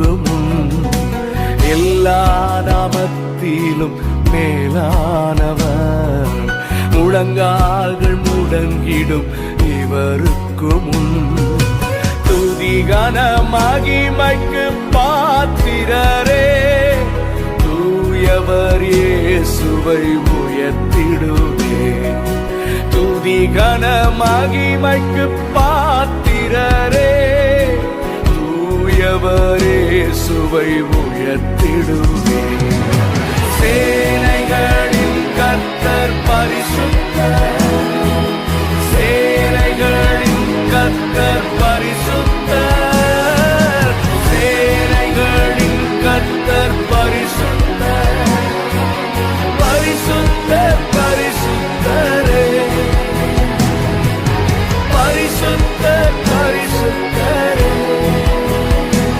இவருக்கு முன் எல்லா நாமத்திலும் மேலானவர். முழங்கால்கள் முடங்கிடும் இவருக்கு முன். துதிகன மகிமைக்கு பாத்திரரே, தூயவர் இயேசுவை உயர்த்திடுவே. துதிகன மகிமைக்கு பாத்திரரே, தூயவர் இயேசுவை உயர்த்திடுவே. சேனைகளின் கர்த்தர் பரிசுத்தர், சேனைகளின் கர்த்தர்